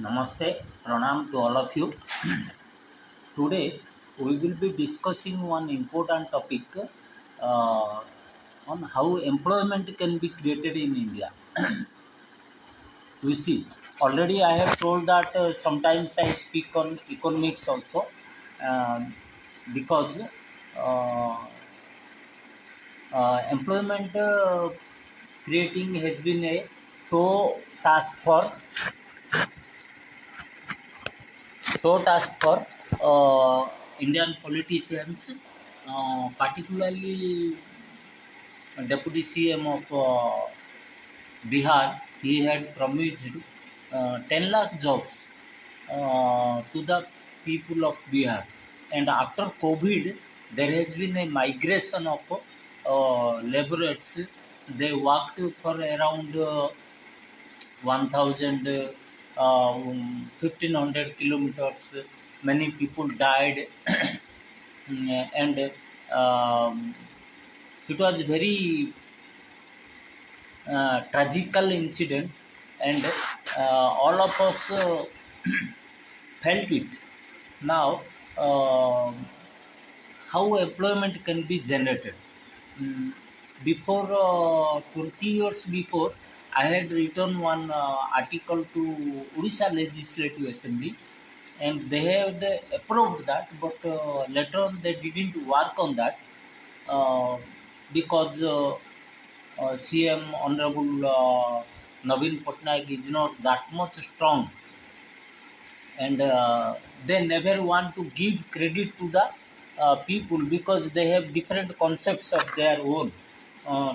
Namaste, Pranam to all of you. Today we will be discussing one important topic uh, on how employment can be created in India. You see, already I have told that sometimes I speak on economics also um, because uh, employment creating has been a toe task for Indian politicians, particularly Deputy CM of Bihar. He had promised 10 lakh jobs to the people of Bihar. And after COVID, there has been a migration of laborers. They worked for around 1000 1500 kilometers. Many people died. And it was very tragical incident, and all of us felt it. Now, how employment can be generated? Mm, Before 20 years before, I had written one article to Odisha Legislative Assembly, and they had approved that, but later on they didn't work on that uh, because CM Honorable Naveen Patnaik is not that much strong, and they never want to give credit to the people because they have different concepts of their own,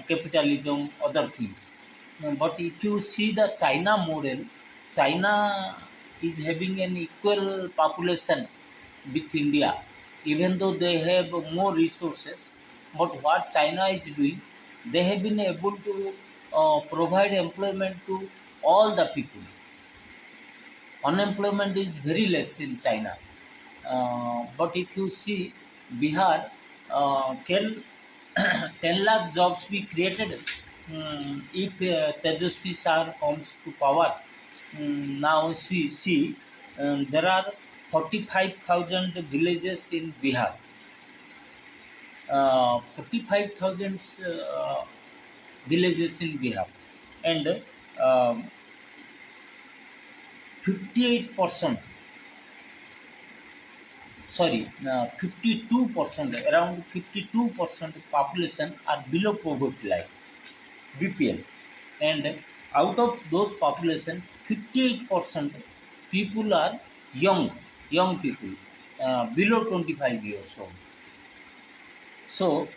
capitalism, other things. But if you see the China model, China is having an equal population with India, even though they have more resources. But what China is doing, they have been able to provide employment to all the people. Unemployment is very less in China. But if you see Bihar, can 10 lakh jobs be created if Tejasvi Sir comes to power. Now see there are 45,000 villages in Bihar. 45,000 villages in Bihar, and 58%, sorry, 52%, around 52% population are below poverty line, BPL. And out of those population, 58% people are young people, below 25 years old. So,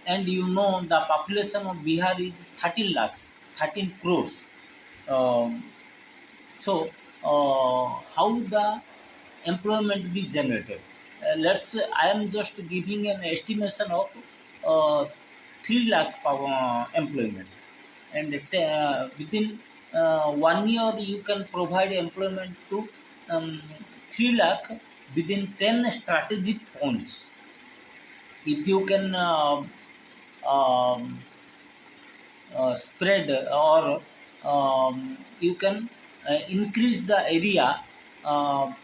and you know the population of Bihar is 13 lakhs, 13 crores. Um, so, how the employment be generated? I am just giving an estimation of uh, 3 lakh employment, and within 1 year you can provide employment to 3 lakh within 10 strategic points. If you can um, spread, or you can increase the area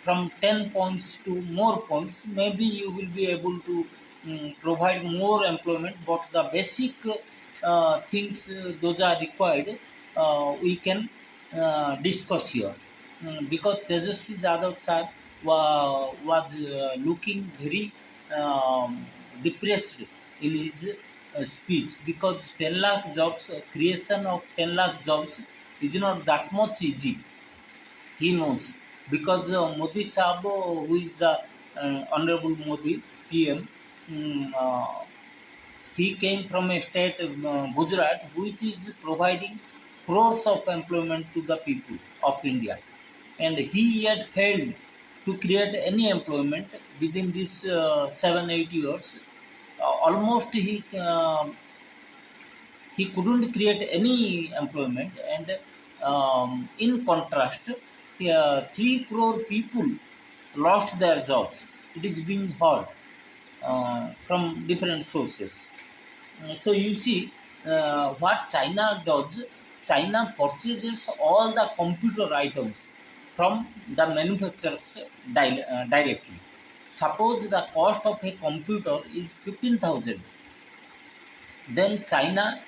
from 10 points to more points, maybe you will be able to provide more employment. But the basic things, those are required, we can discuss here. Because Tejasvi Jadhav sir was looking very depressed in his speech, because 10 lakh jobs, creation of 10 lakh jobs is not that much easy. He knows, because Modi Sahab, who is the Honorable Modi PM, he came from a state, Gujarat, which is providing crores of employment to the people of India, and he had failed to create any employment within these 7 8 years. Almost he couldn't create any employment, and in contrast, 3 crore people lost their jobs. It is being heard from different sources. So you see, what China does, China purchases all the computer items from the manufacturers directly. Suppose the cost of a computer is 15,000, then China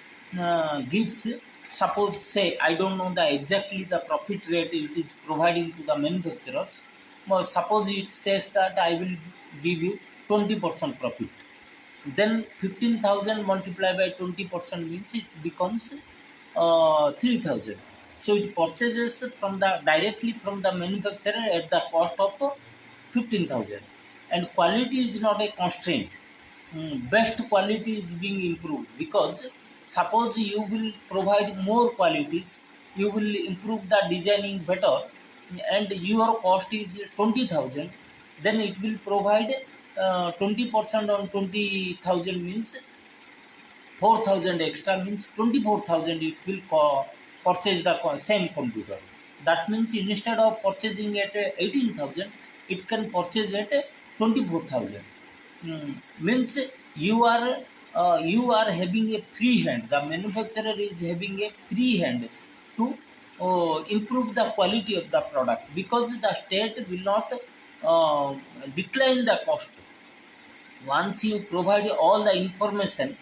gives, suppose say, I don't know the exactly the profit rate it is providing to the manufacturers. Well, suppose it says that I will give you 20% profit, then 15,000 multiplied by 20% means it becomes 3,000. So it purchases from the directly from the manufacturer at the cost of 15,000, and quality is not a constraint. Best quality is being improved, because suppose you will provide more qualities, you will improve the designing better, and your cost is 20,000, then it will provide 20% on 20,000 means 4,000 extra, means 24,000 it will purchase the same computer. That means instead of purchasing at 18,000, it can purchase at 24,000. Means you are having a free hand. The manufacturer is having a free hand to improve the quality of the product, because the state will not decline the cost. Once you provide all the information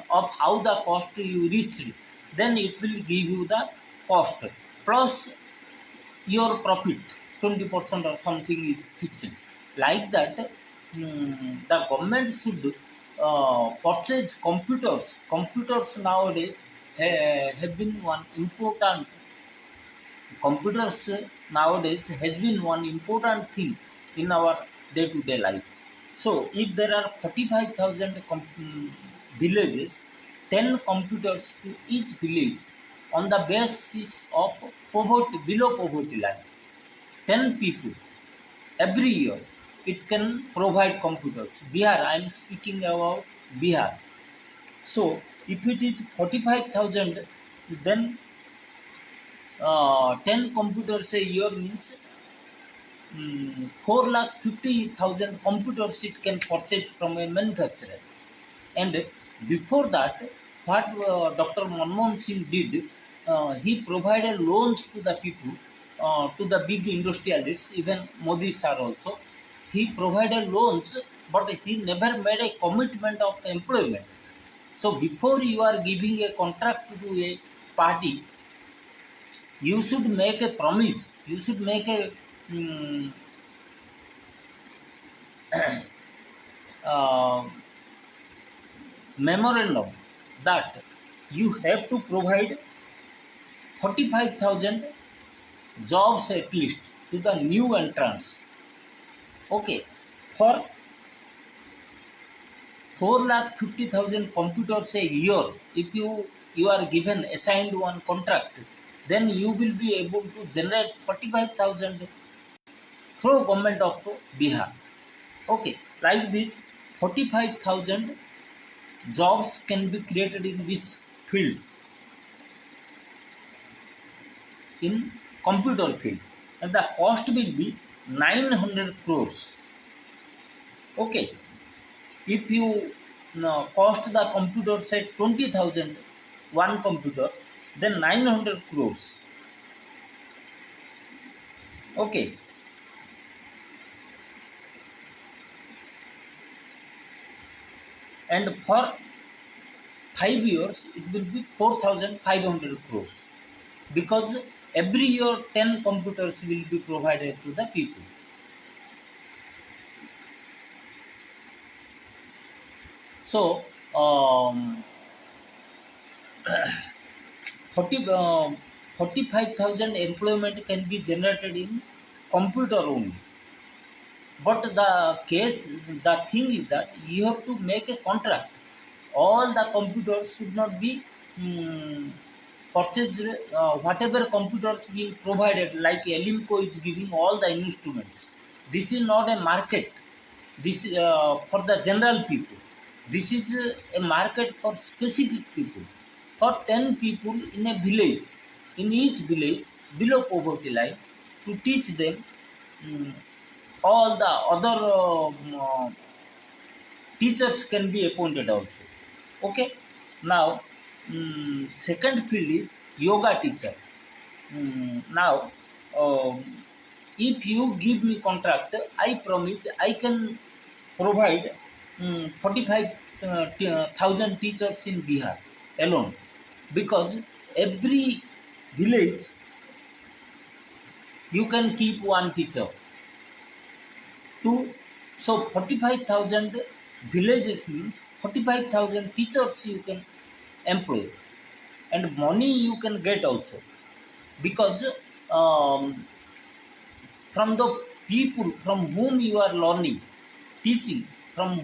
of how the cost you reached, then it will give you the cost plus your profit. 20% or something is fixed. Like that, the government should purchase computers. Computers nowadays have been one important, computers nowadays has been one important thing in our day-to-day life. So if there are 45,000 villages, 10 computers to each village on the basis of poverty, below poverty line, 10 people every year, it can provide computers. Bihar, I am speaking about Bihar. So if it is 45,000, then 10 computers a year means 4,50,000 computers it can purchase from a manufacturer. And before that, what Dr. Manmohan Singh did, he provided loans to the people, to the big industrialists, even Modi sir also. He provided loans, but he never made a commitment of employment. So before you are giving a contract to a party, you should make a promise. You should make a uh, memorandum that you have to provide 45,000 jobs at least to the new entrants. Okay, for 4,50,000 computers a year, if you are given assigned one contract, then you will be able to generate 45,000 through government of Bihar. Okay, like this, 45,000 jobs can be created in this field, in computer field, and the cost will be 900 crores. Okay, if you cost the computer say 20,000 one computer, then 900 crores. Okay, and for 5 years it will be 4,500 crores, because every year 10 computers will be provided to the people. So 45,000 employment can be generated in computer only. But the thing is that you have to make a contract. All the computers should not be purchased. Whatever computers being provided, like Elimco is giving all the instruments. This is not a market. This for the general people. This is a market for specific people. For 10 people in a village, in each village below poverty line, to teach them all the other teachers can be appointed also. Okay, now second field is yoga teacher. Now if you give me contract, I promise I can provide 45,000 teachers in Bihar alone, because every village you can keep one teacher. To so 45,000 villages means 45,000 teachers you can employ, and money you can get also, because um, from the people from whom you are learning, teaching, from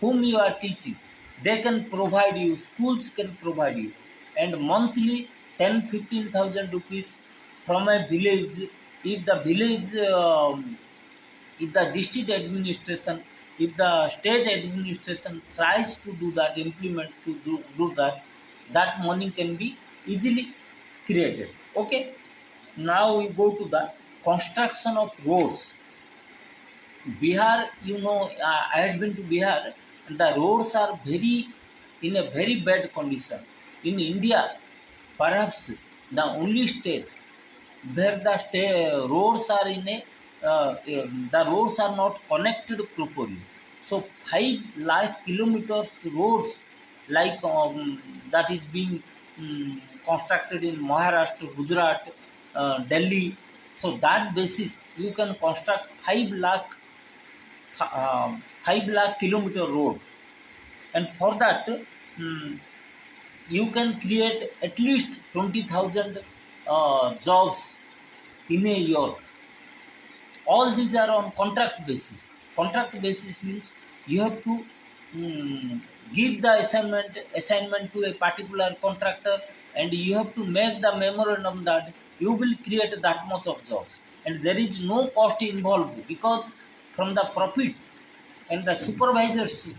whom you are teaching, they can provide you, schools can provide you, and monthly 10-15,000 rupees from a village. If the village, if the district administration, if the state administration tries to do that, implement to do that, that money can be easily created. Okay, now we go to the construction of roads. Bihar, you know, I had been to Bihar, and the roads are very, in a very bad condition. In India, perhaps the only state where the roads are in a the roads are not connected properly. So 5 lakh kilometers roads, like that is being constructed in Maharashtra, Gujarat, Delhi. So that basis you can construct 5 lakh kilometer road, and for that you can create at least 20,000 jobs in a year. All these are on contract basis. Contract basis means you have to give the assignment to a particular contractor, and you have to make the memorandum that you will create that much of jobs, and there is no cost involved, because from the profit, and the supervisors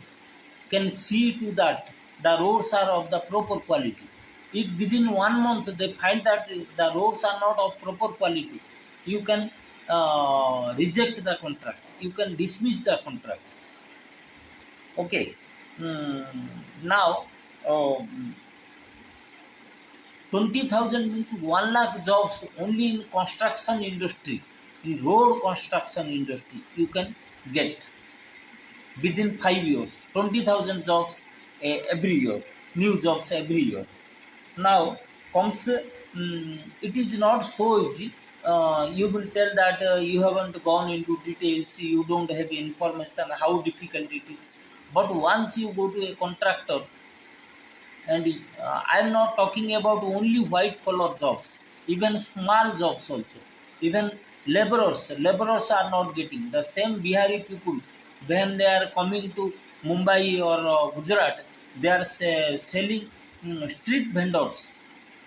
can see to that the roads are of the proper quality. If within 1 month they find that the roads are not of proper quality, you can reject the contract, you can dismiss the contract. Okay. Now, um, 20,000 means 1 lakh jobs only in construction industry, in road construction industry, you can get within 5 years. 20,000 jobs every year, new jobs every year. Now comes, it is not so easy. You will tell that you haven't gone into details, you don't have information how difficult it is. But once you go to a contractor, and I am not talking about only white collar jobs, even small jobs also, even laborers are not getting. The same Bihari people, when they are coming to Mumbai or Gujarat, they are selling street vendors.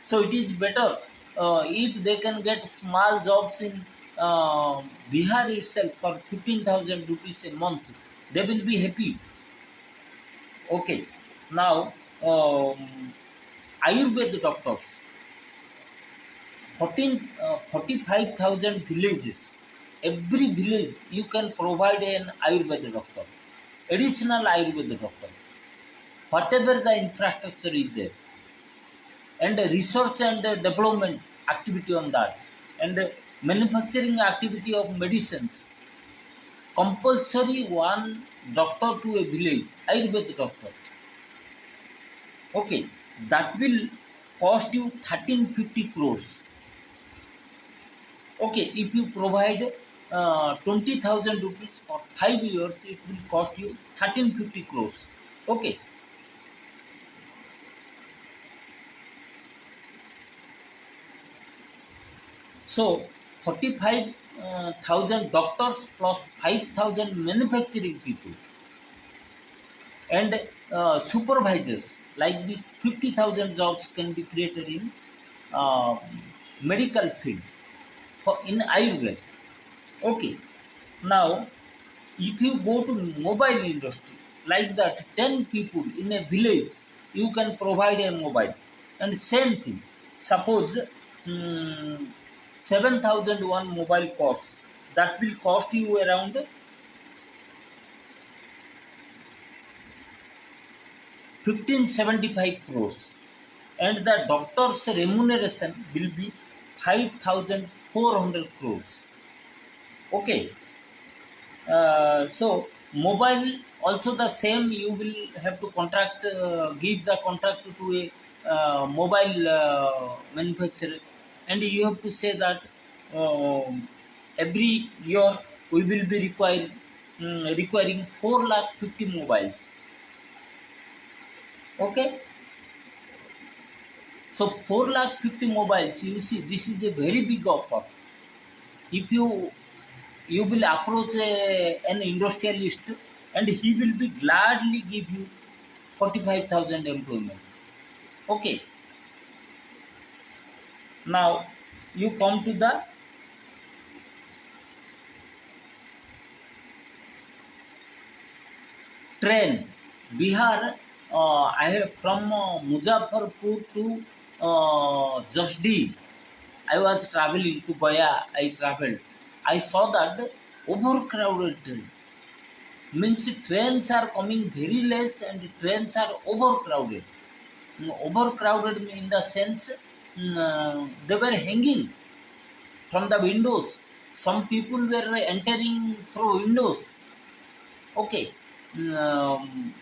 So it is better if they can get small jobs in Bihar itself for 15,000 rupees a month, they will be happy. Okay, now Ayurveda doctors, 45,000 villages. Every village you can provide an Ayurveda doctor, additional Ayurveda doctor, whatever the infrastructure is there, and research and development activity on that, and manufacturing activity of medicines. Compulsory one doctor to a village, Ayurveda doctor. Okay, that will cost you 1350 crores. Okay, if you provide 20,000 rupees for 5 years, it will cost you 1350 crores. Okay. So 45,000 doctors plus 5,000 manufacturing people, and supervisors, like this 50,000 jobs can be created in uh, medical field, in Ayurveda. Okay. Now, if you go to mobile industry, like that 10 people in a village, you can provide a mobile. And same thing, suppose 7,001 mobile costs, that will cost you around 1575 crores, and the doctor's remuneration will be 5,400 crores. Okay. So mobile also the same, you will have to contract, give the contract to a mobile manufacturer, and you have to say that every year we will be requiring 4 lakh 50 mobiles. Okay. So 4 lakh 50 mobiles, you see, this is a very big offer. If you will approach an industrialist, and he will be gladly give you 45,000 employment. Okay. Now you come to the train. Bihar, I have from Muzaffarpur to Jasdi, I was traveling to Gaya. I traveled, I saw that overcrowded train. Means trains are coming very less and trains are overcrowded. Overcrowded in the sense, they were hanging from the windows. Some people were entering through windows. Okay. Um,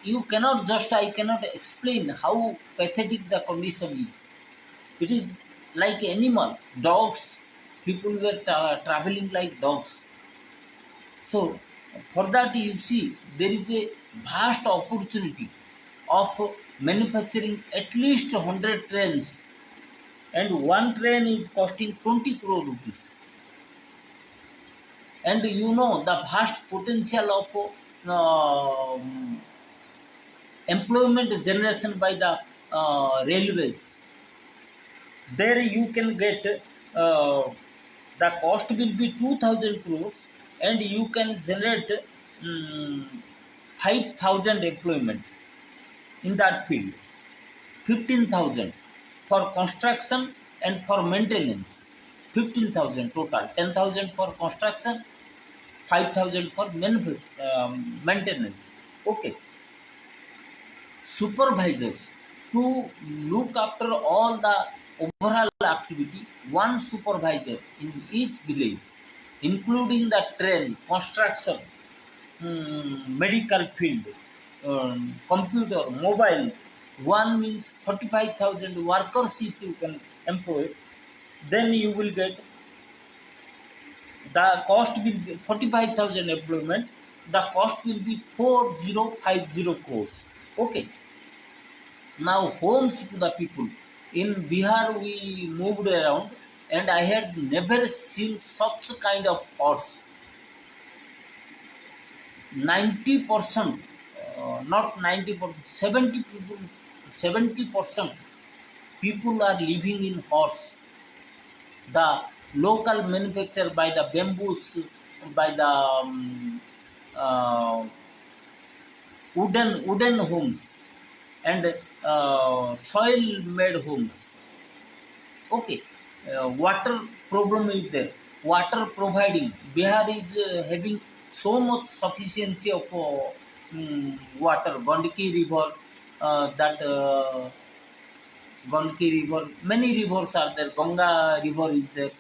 you cannot just, I cannot explain how pathetic the condition is. It is like animal, dogs. People were traveling like dogs. So for that, you see, there is a vast opportunity of manufacturing at least 100 trains, and one train is costing 20 crore rupees. And you know the vast potential of employment generation by the railways. There you can get, the cost will be 2000 crores, and you can generate um, 5,000 employment in that field. 15,000 for construction and for maintenance. 15,000 total. 10,000 for construction, 5,000 for maintenance. Okay. Supervisors to look after all the overall activity. One supervisor in each village, including the train, construction, medical field, computer, mobile. One means 45,000 workers if you can employ. Then you will get, the cost will be 45,000 employment. The cost will be 4050 crores. Okay. Now homes to the people. In Bihar we moved around, and I had never seen such kind of horse. 90%, not 90%, 70% people are living in horse. The local manufacture by the bamboos, by the uh, wooden homes, and soil made homes. Okay. Water problem is there. Water providing, Bihar is having so much sufficiency of water. Gandaki river, that Gandaki river, many rivers are there. Ganga river is there.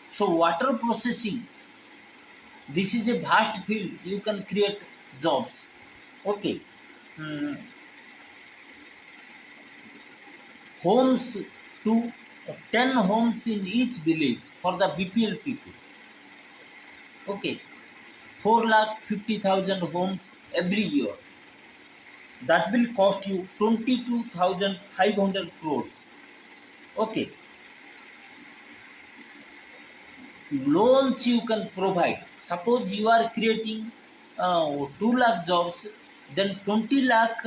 So water processing, this is a vast field. You can create jobs. Okay. Mm, Homes to 10 homes in each village for the BPL people. Okay. 4 lakh 50,000 homes every year. That will cost you 22,500 crores. Okay. Loans you can provide. Suppose you are creating 2 lakh jobs, then 20 lakh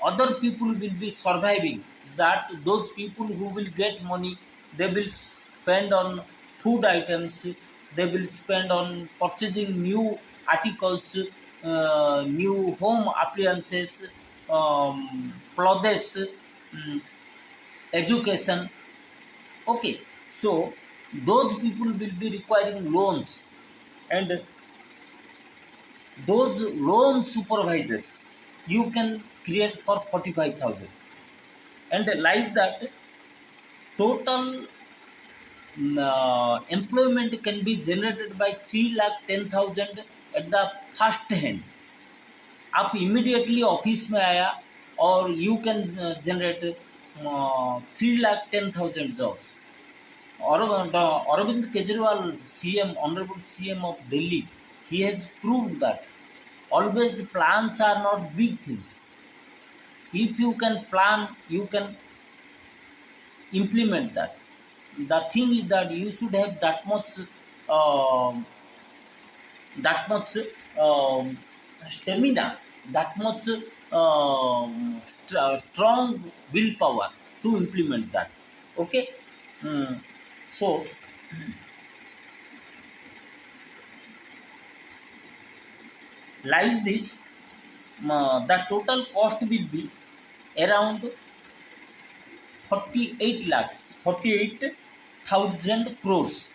other people will be surviving. That those people who will get money, they will spend on food items, they will spend on purchasing new articles, new home appliances, clothes, um, education. Okay. So those people will be requiring loans, and those loan supervisors you can create for 45,000. And like that, total employment can be generated by 3,10,000 at the first hand. आप immediately office में आया और you can generate 3,10,000 jobs. Arvind Kejriwal, CM, Honorable CM of Delhi, he has proved that always plans are not big things. If you can plan, you can implement that. The thing is that you should have um that much stamina, that much strong willpower to implement that. Okay. So like this, the total cost will be around 48 lakhs, 48,000 crores,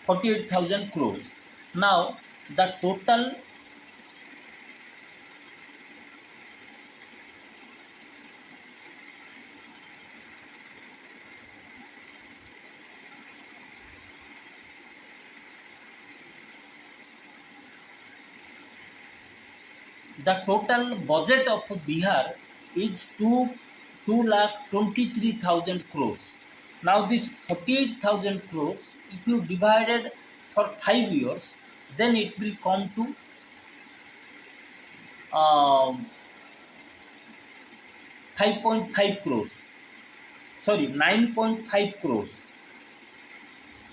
48,000 crores. Now the total budget of Bihar is 2,23,000 crores. Now this 48,000 crores, if you divided for 5 years, then it will come to um, 5.5 crores. Sorry, 9.5 crores.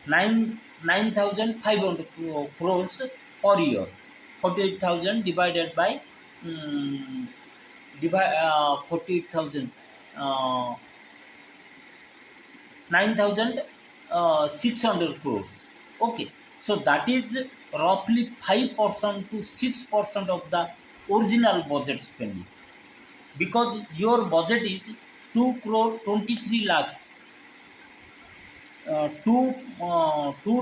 9,500 crores per year. 48,000 divided by 48,000, 9,600 crores. Okay, so that is roughly 5% to 6% of the original budget spending, because your budget is 2 crore 23 lakhs, 2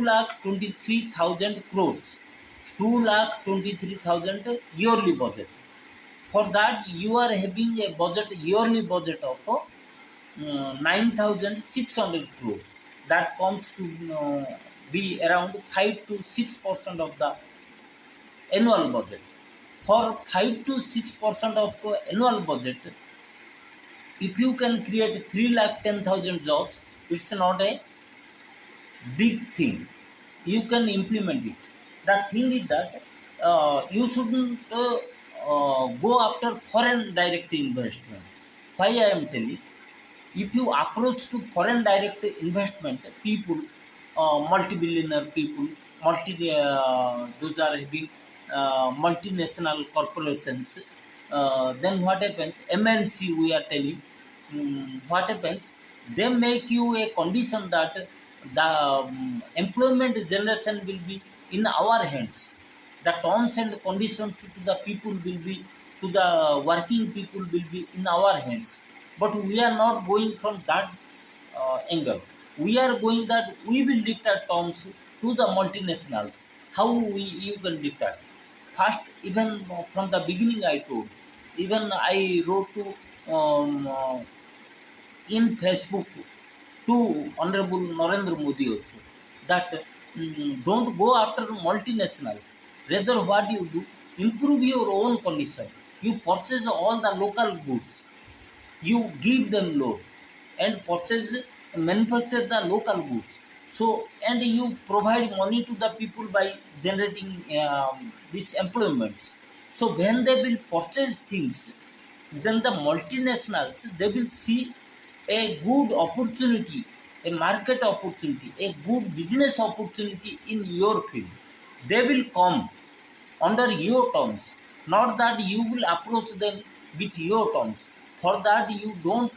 lakh 23,000 crores, 2,23,000 yearly budget. For that, you are having a budget, yearly budget of 9,600 crores. That comes to be around 5 to 6% of the annual budget. For 5 to 6% of annual budget, if you can create 3,10,000 jobs, it's not a big thing. You can implement it. The thing is that you shouldn't go after foreign direct investment. Why I am telling? If you approach to foreign direct investment, people, multi-billionaire people, those are having multinational corporations. Then what happens? MNC, we are telling. What happens? They make you a condition that the employment generation will be in our hands. The terms and conditions to the people will be, to the working people will be in our hands. But we are not going from that angle. We are going that we will dictate terms to the multinationals. How we you can dictate? First, even from the beginning, I told. Even I wrote to in Facebook to Honorable Narendra Modi also, that don't go after multinationals. Rather, what you do, improve your own condition. You purchase all the local goods. You give them loan and purchase, manufacture the local goods. So, and you provide money to the people by generating these employments. So, when they will purchase things, then the multinationals, they will see a good opportunity, a market opportunity, a good business opportunity in your field. They will come under your terms, not that you will approach them with your terms. For that, you don't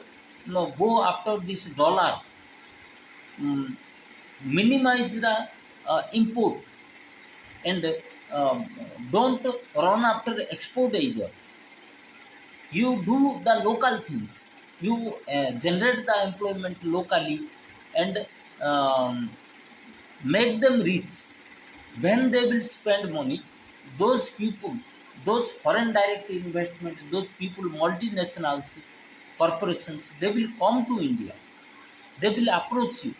go after this dollar, um, minimize the import, and um, don't run after export either. You do the local things. You generate the employment locally and um, make them rich. When they will spend money, those people, those foreign direct investment, those people, multinationals, corporations, they will come to India. They will approach you.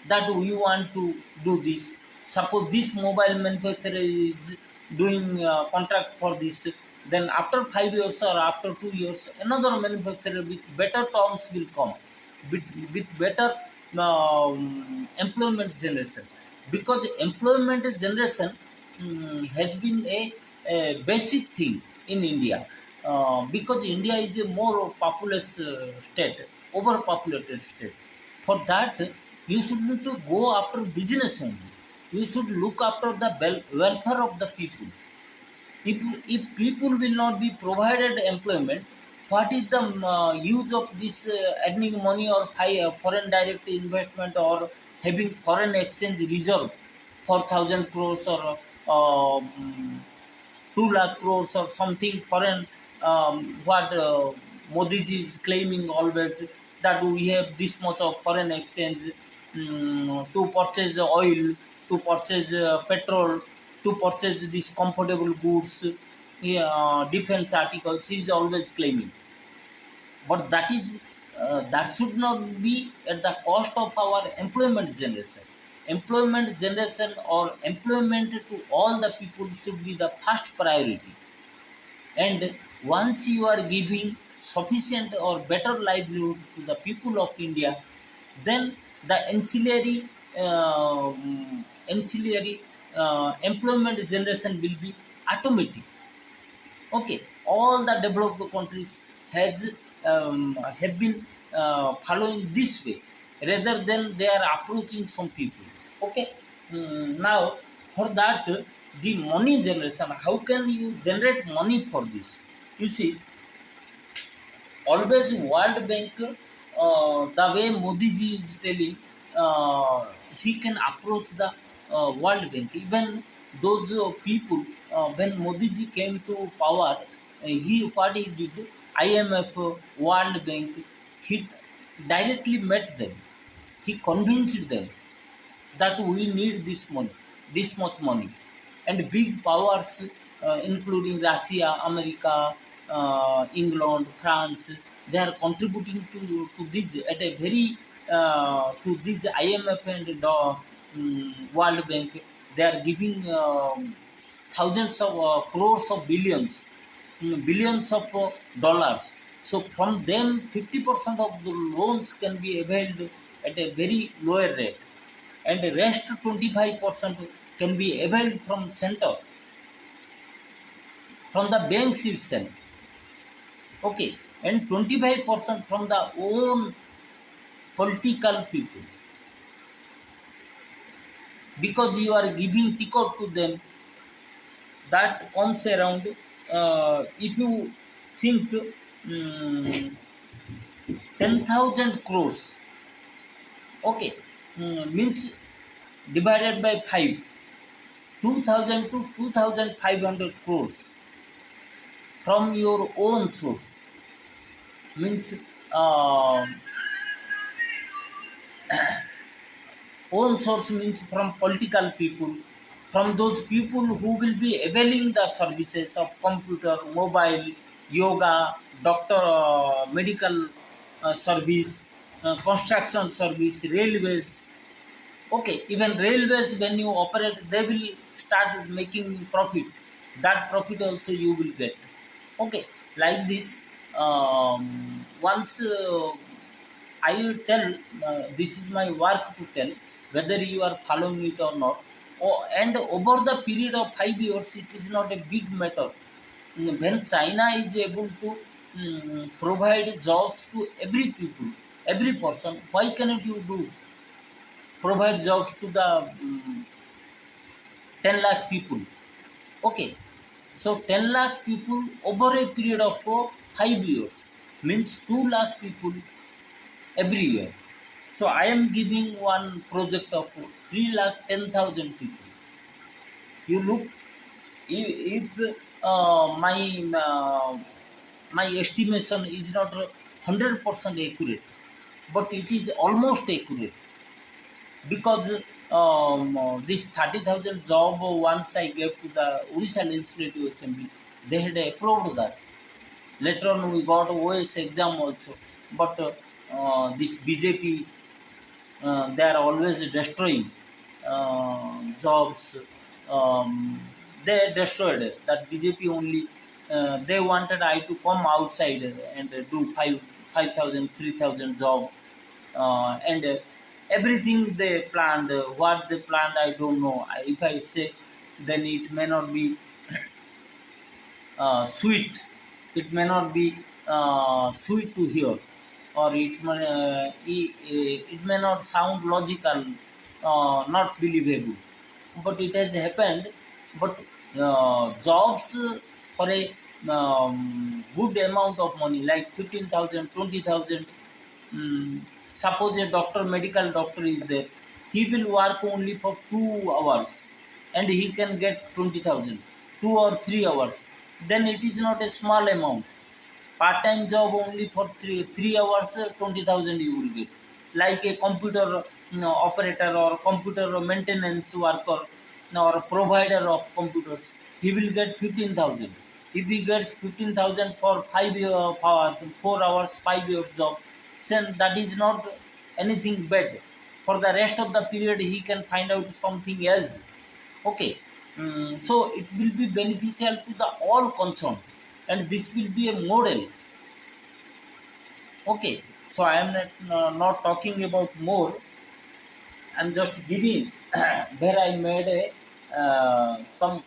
that we want to do this. Suppose this mobile manufacturer is doing contract for this, then after 5 years or after 2 years, another manufacturer with better terms will come, with better employment generation. Because employment generation has been a basic thing in India. Because India is a more populous state, overpopulated state. For that, you should need to go after business only. You should look after the welfare of the people. If people will not be provided employment, what is the use of this earning money or foreign direct investment or having foreign exchange reserve for 1,000 crores or 2 lakh crores or something foreign, what Modi ji is claiming always, that we have this much of foreign exchange to purchase oil, to purchase petrol, to purchase these comfortable goods, defense articles. He is always claiming, but that should not be at the cost of our employment generation. Employment generation or employment to all the people should be the first priority. And once you are giving sufficient or better livelihood to the people of India, then the ancillary employment generation will be automatic. Okay, all the developed countries have been following this way, rather than they are approaching some people. Okay, now for that, the money generation, how can you generate money for this? You see, always World Bank, the way Modi ji is telling, he can approach the World Bank. Even those people, when Modi ji came to power, what he did, IMF, World Bank, he directly met them. He convinced them that we need this money, this much money. And big powers, including Russia, America, England, France, they are contributing to this at a very, to this IMF and World Bank. They are giving thousands of crores of billions, billions of dollars. So from them, 50% of the loans can be availed at a very lower rate, and the rest 25% can be availed from center, from the banks itself. Okay, and 25% from the own political people, because you are giving ticket to them. That comes around, if you think, 10,000 crores. Okay, means divided by 5, 2,000 to 2,500 crores from your own source. Means own source means from political people, from those people who will be availing the services of computer, mobile, yoga, doctor, medical service, construction service, railways. Okay, even railways, when you operate, they will start making profit. That profit also you will get. Okay, like this. Once I will tell, this is my work to tell, whether you are following it or not. Oh, and over the period of 5 years, it is not a big matter. When China is able to provide jobs to every people, every person, why cannot you do provide jobs to the 10 lakh people? Okay, so 10 lakh people over a period of 5 years means 2 lakh people every year. So I am giving one project of 3,10,000 people. You look, if my estimation is not 100% accurate, but it is almost accurate, because this 30,000 job once I gave to the Odisha Legislative Assembly, they had approved that. Later on we got OS exam also, but this BJP they are always destroying jobs. Um, they destroyed that BJP only. They wanted I to come outside and do 5,000, 3,000 job, and everything they planned. What they planned, I don't know. If I say, then it may not be sweet. It may not be sweet to hear, or it may not sound logical, not believable. But it has happened. But jobs for a good amount of money, like 15,000, 20,000. Suppose a doctor, medical doctor is there, he will work only for 2 hours and he can get 20,000, 2 or 3 hours. Then it is not a small amount. Part-time job only for three hours, 20,000 you will get. Like a computer operator or computer maintenance worker or provider of computers, he will get 15,000. If he gets 15,000 for 4 hours, 5 years job, then that is not anything bad. For the rest of the period, he can find out something else. Okay. So it will be beneficial to the all concerned, and this will be a model. Okay. So I am not talking about more. I'm just giving where I made a some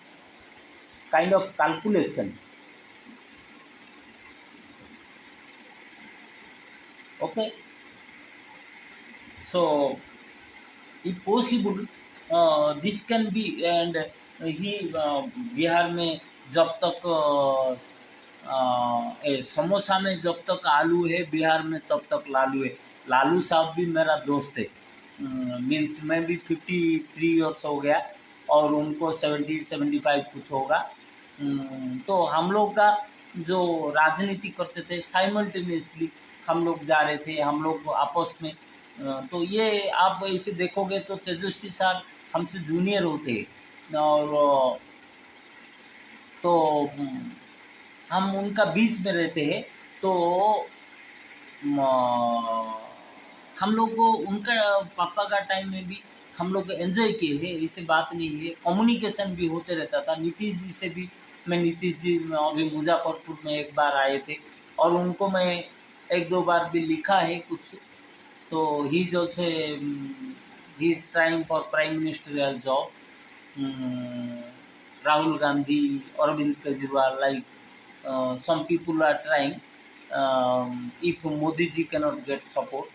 kind of calculation. Okay. So if possible, this can be, and he Bihar में जब तक समोसा में जब तक आलू है, बिहार में तब तक लालू है. लालू साहब भी मेरा दोस्त है. मीन्स मैं भी 53 ईयर्स हो गया और उनको 70-75 कुछ होगा. तो हम लोग का जो राजनीति करते थे साइमल्टेनियसली, हम लोग जा रहे थे, हम लोग आपस में. तो ये आप इसे देखोगे तो तेजस्वी सर हमसे जूनियर होते हैं, और तो हम उनका बीच में रहते हैं. तो हम लोग को उनका पापा का टाइम में भी हम लोग एंजॉय किए हैं, इसे बात नहीं है. कम्युनिकेशन भी होते रहता था. नीतीश जी से भी, मैं नीतीश जी अभी मुजफ्फरपुर में एक बार आए थे और उनको मैं एक दो बार भी लिखा है कुछ. तो he is also he is trying for prime ministerial job. Rahul Gandhi, Arvind Kejriwal, like some people are trying. If Modi ji cannot get support,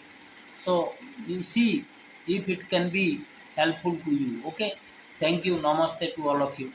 so you see if it can be helpful to you. Okay, thank you. Namaste to all of you.